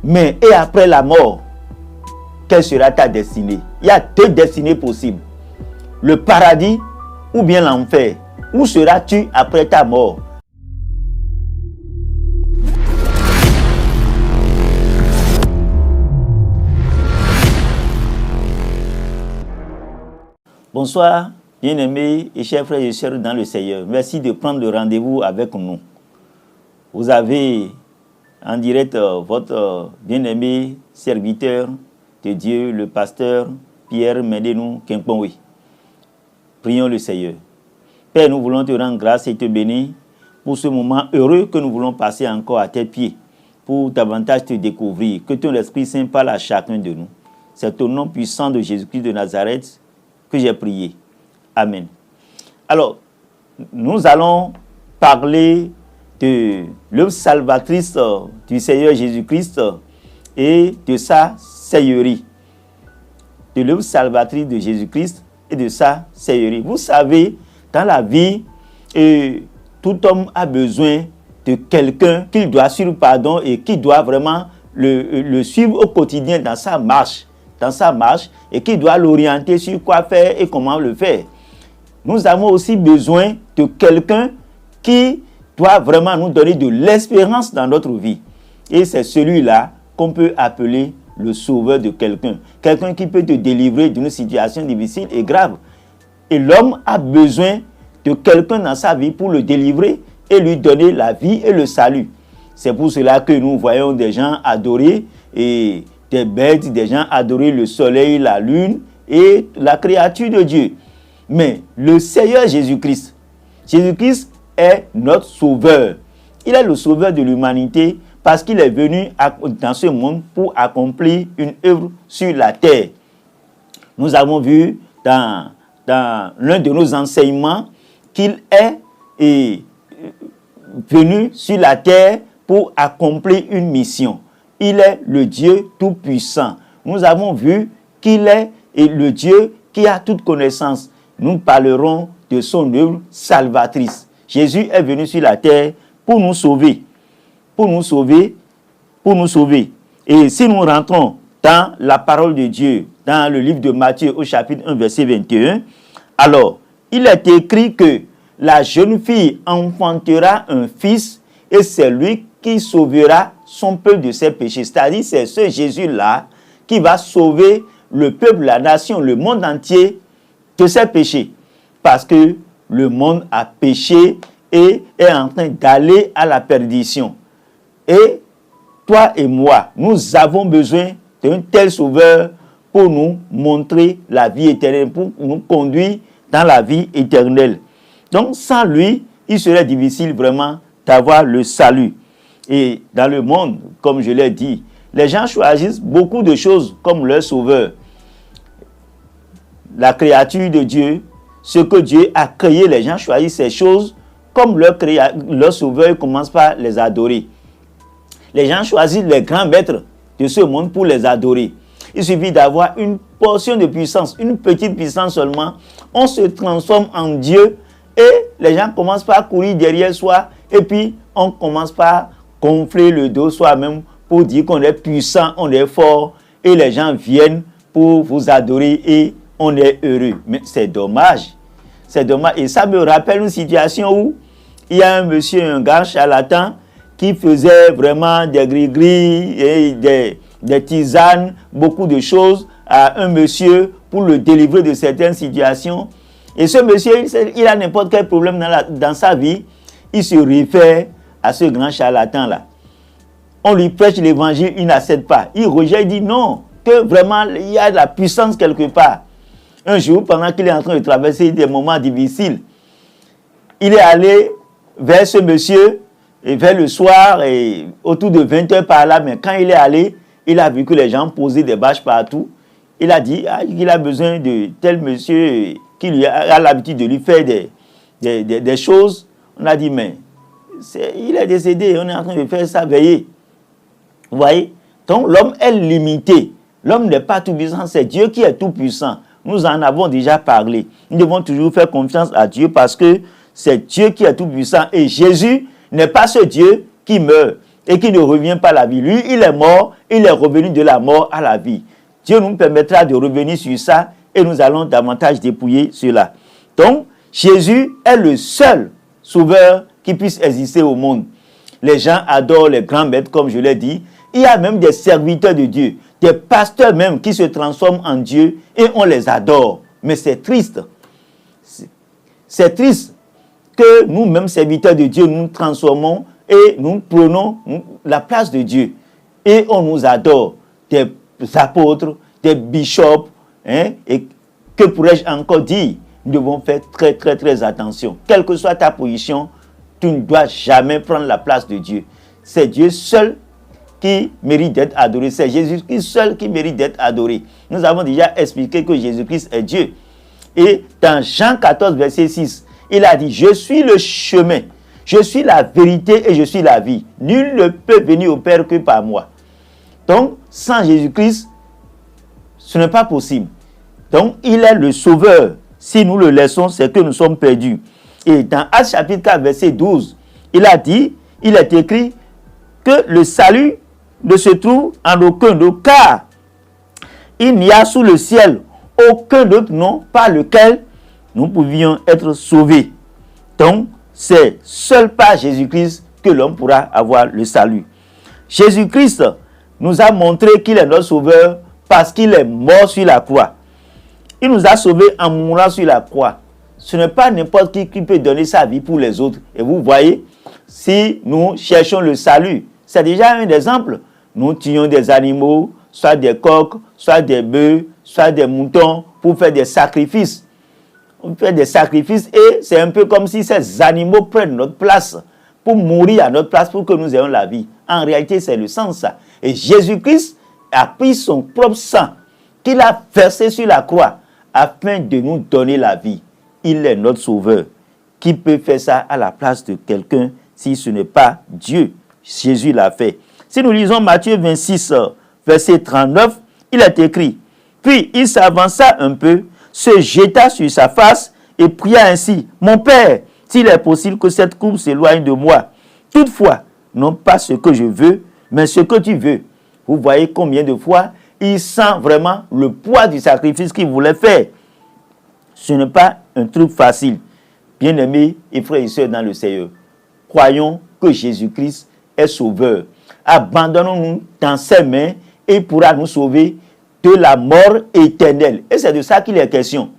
Mais et après la mort, quelle sera ta destinée? Il y a deux destinées possibles. Le paradis ou bien l'enfer. Où seras-tu après ta mort? Bonsoir, bien-aimés et chers frères et sœurs dans le Seigneur. Merci de prendre le rendez-vous avec nous. Vous avez en direct votre bien-aimé serviteur de Dieu, le pasteur Pierre Médenou Kemponwe. Prions le Seigneur. Père, nous voulons te rendre grâce et te bénir pour ce moment heureux que nous voulons passer encore à tes pieds, pour davantage te découvrir, que ton Esprit Saint parle à chacun de nous. C'est au nom puissant de Jésus-Christ de Nazareth que j'ai prié. Amen. Alors, nous allons parler de l'œuvre salvatrice du Seigneur Jésus-Christ et de sa seigneurie. De l'œuvre salvatrice de Jésus-Christ et de sa seigneurie. Vous savez, dans la vie, tout homme a besoin de quelqu'un qu'il doit suivre pardon et qui doit vraiment le suivre au quotidien dans sa marche et qui doit l'orienter sur quoi faire et comment le faire. Nous avons aussi besoin de quelqu'un qui doit vraiment nous donner de l'espérance dans notre vie. Et c'est celui-là qu'on peut appeler le sauveur de quelqu'un. Quelqu'un qui peut te délivrer d'une situation difficile et grave. Et l'homme a besoin de quelqu'un dans sa vie pour le délivrer et lui donner la vie et le salut. C'est pour cela que nous voyons des gens adorer et des bêtes, des gens adorer le soleil, la lune et la créature de Dieu. Mais le Seigneur Jésus-Christ, Jésus-Christ est notre sauveur. Il est le sauveur de l'humanité parce qu'il est venu dans ce monde pour accomplir une œuvre sur la terre. Nous avons vu dans l'un de nos enseignements qu'il est venu sur la terre pour accomplir une mission. Il est le Dieu tout-puissant. Nous avons vu qu'il est le Dieu qui a toute connaissance. Nous parlerons de son œuvre salvatrice. Jésus est venu sur la terre pour nous sauver. Pour nous sauver. Pour nous sauver. Et si nous rentrons dans la parole de Dieu, dans le livre de Matthieu au chapitre 1, verset 21, alors, il est écrit que la jeune fille enfantera un fils et c'est lui qui sauvera son peuple de ses péchés. C'est-à-dire, c'est ce Jésus-là qui va sauver le peuple, la nation, le monde entier de ses péchés. Parce que le monde a péché et est en train d'aller à la perdition. Et toi et moi, nous avons besoin d'un tel sauveur pour nous montrer la vie éternelle, pour nous conduire dans la vie éternelle. Donc, sans lui, il serait difficile vraiment d'avoir le salut. Et dans le monde, comme je l'ai dit, les gens choisissent beaucoup de choses comme leur sauveur. La créature de Dieu, ce que Dieu a créé, les gens choisissent ces choses comme leur sauveur, ils commencent par les adorer. Les gens choisissent les grands maîtres de ce monde pour les adorer. Il suffit d'avoir une portion de puissance, une petite puissance seulement. On se transforme en Dieu et les gens commencent par courir derrière soi et puis on commence par gonfler le dos soi-même pour dire qu'on est puissant, on est fort et les gens viennent pour vous adorer et on est heureux. Mais c'est dommage. C'est dommage. Et ça me rappelle une situation où il y a un monsieur, un gars charlatan qui faisait vraiment des gris-gris et des tisanes, beaucoup de choses à un monsieur pour le délivrer de certaines situations. Et ce monsieur, il a n'importe quel problème dans sa vie, il se réfère à ce grand charlatan-là. On lui prêche l'évangile, il n'accepte pas. Il rejette, il dit non, que vraiment il y a de la puissance quelque part. Un jour, pendant qu'il est en train de traverser des moments difficiles, il est allé vers ce monsieur, et vers le soir, et autour de 20 h par là, mais quand il est allé, il a vu que les gens posaient des bâches partout. Il a dit qu'il a besoin de tel monsieur qui lui a l'habitude de lui faire des choses. On a dit, mais il est décédé, on est en train de faire ça, veiller. Vous voyez? Donc l'homme est limité. L'homme n'est pas tout puissant, c'est Dieu qui est tout puissant. Nous en avons déjà parlé. Nous devons toujours faire confiance à Dieu parce que c'est Dieu qui est tout puissant. Et Jésus n'est pas ce Dieu qui meurt. et qui ne revient pas à la vie. Lui, il est mort, il est revenu de la mort à la vie. Dieu nous permettra de revenir sur ça et nous allons davantage dépouiller cela. Donc, Jésus est le seul sauveur qui puisse exister au monde. Les gens adorent les grands maîtres, comme je l'ai dit. Il y a même des serviteurs de Dieu, des pasteurs même qui se transforment en Dieu et on les adore. Mais c'est triste. C'est triste que nous-mêmes, serviteurs de Dieu, nous transformons et nous prenons la place de Dieu. Et on nous adore. Des apôtres, des bishops. Et que pourrais-je encore dire? Nous devons faire très, très, très attention. Quelle que soit ta position, tu ne dois jamais prendre la place de Dieu. C'est Dieu seul qui mérite d'être adoré. C'est Jésus-Christ seul qui mérite d'être adoré. Nous avons déjà expliqué que Jésus-Christ est Dieu. Et dans Jean 14, verset 6, il a dit, je suis le chemin, je suis la vérité et je suis la vie. Nul ne peut venir au Père que par moi. Donc, sans Jésus-Christ, ce n'est pas possible. Donc, il est le sauveur. Si nous le laissons, c'est que nous sommes perdus. Et dans Actes chapitre 4, verset 12, il a dit, il est écrit que le salut ne se trouve en aucun autre, car il n'y a sous le ciel aucun autre nom par lequel nous pouvions être sauvés. Donc, c'est seul par Jésus-Christ que l'homme pourra avoir le salut. Jésus-Christ nous a montré qu'il est notre sauveur parce qu'il est mort sur la croix. Il nous a sauvés en mourant sur la croix. Ce n'est pas n'importe qui peut donner sa vie pour les autres. Et vous voyez, si nous cherchons le salut, c'est déjà un exemple. Nous tuons des animaux, soit des coqs, soit des bœufs, soit des moutons, pour faire des sacrifices. On fait des sacrifices et c'est un peu comme si ces animaux prennent notre place, pour mourir à notre place, pour que nous ayons la vie. En réalité, c'est le sens ça. Et Jésus-Christ a pris son propre sang, qu'il a versé sur la croix, afin de nous donner la vie. Il est notre sauveur. Qui peut faire ça à la place de quelqu'un si ce n'est pas Dieu? Jésus l'a fait. Si nous lisons Matthieu 26, verset 39, il est écrit, puis il s'avança un peu, se jeta sur sa face et pria ainsi, mon Père, s'il est possible que cette coupe s'éloigne de moi. Toutefois, non pas ce que je veux, mais ce que tu veux. Vous voyez combien de fois il sent vraiment le poids du sacrifice qu'il voulait faire. Ce n'est pas un truc facile. Bien-aimés et frères et sœurs dans le Seigneur, croyons que Jésus-Christ est sauveur. Abandonnons-nous dans ses mains et il pourra nous sauver de la mort éternelle. Et c'est de ça qu'il est question.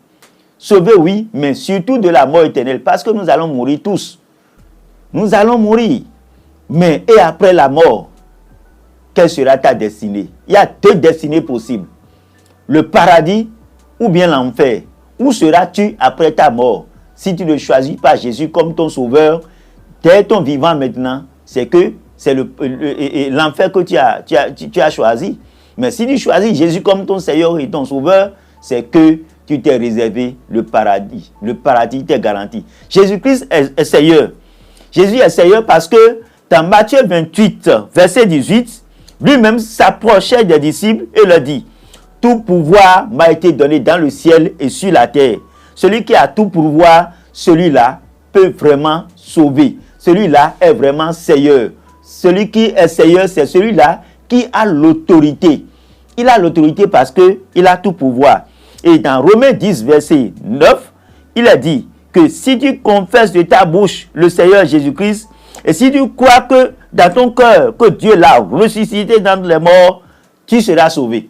Sauver, oui, mais surtout de la mort éternelle, parce que nous allons mourir tous. Nous allons mourir. Mais et après la mort, quelle sera ta destinée? Il y a deux destinées possibles. Le paradis ou bien l'enfer. Où seras-tu après ta mort? Si tu ne choisis pas Jésus comme ton sauveur, dès ton vivant maintenant, c'est que c'est l'enfer que tu as choisi. Mais si tu choisis Jésus comme ton Seigneur et ton sauveur, c'est que tu t'es réservé le paradis. Le paradis t'est garanti. Jésus-Christ est Seigneur. Jésus est Seigneur parce que dans Matthieu 28, verset 18, lui-même s'approchait des disciples et leur dit, « Tout pouvoir m'a été donné dans le ciel et sur la terre. » Celui qui a tout pouvoir, celui-là peut vraiment sauver. Celui-là est vraiment Seigneur. Celui qui est Seigneur, c'est celui-là qui a l'autorité. Il a l'autorité parce qu'il a tout pouvoir. Et dans Romains 10, verset 9, il a dit que si tu confesses de ta bouche le Seigneur Jésus-Christ, et si tu crois que dans ton cœur, que Dieu l'a ressuscité dans les morts, tu seras sauvé.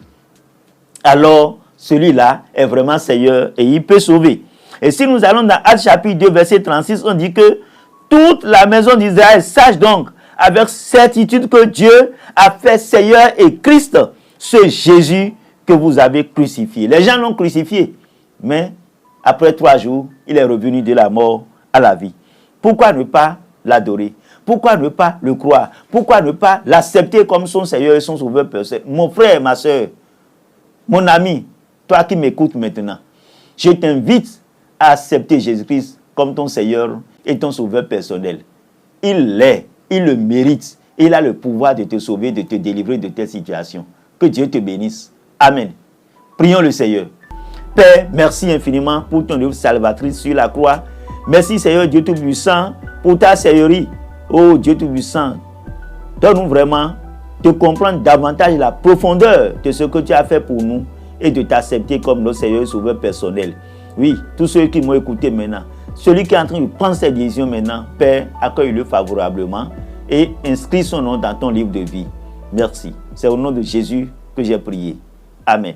Alors, celui-là est vraiment Seigneur et il peut sauver. Et si nous allons dans Actes chapitre 2, verset 36, on dit que toute la maison d'Israël sache donc avec certitude que Dieu a fait Seigneur et Christ, ce Jésus que vous avez crucifié. Les gens l'ont crucifié, mais après 3 jours, il est revenu de la mort à la vie. Pourquoi ne pas l'adorer? Pourquoi ne pas le croire? Pourquoi ne pas l'accepter comme son Seigneur et son Sauveur personnel? Mon frère, ma soeur, mon ami, toi qui m'écoutes maintenant, je t'invite à accepter Jésus-Christ comme ton Seigneur et ton Sauveur personnel. Il l'est, il le mérite, il a le pouvoir de te sauver, de te délivrer de telle situation. Que Dieu te bénisse. Amen. Prions le Seigneur. Père, merci infiniment pour ton œuvre salvatrice sur la croix. Merci Seigneur Dieu Tout-Puissant pour ta Seigneurie. Oh Dieu Tout-Puissant, Donne-nous vraiment de comprendre davantage la profondeur de ce que tu as fait pour nous et de t'accepter comme notre Seigneur et Sauveur personnel. Oui, tous ceux qui m'ont écouté maintenant, celui qui est en train de prendre cette décision maintenant, Père, accueille-le favorablement et inscris son nom dans ton livre de vie. Merci. C'est au nom de Jésus que j'ai prié. Amen.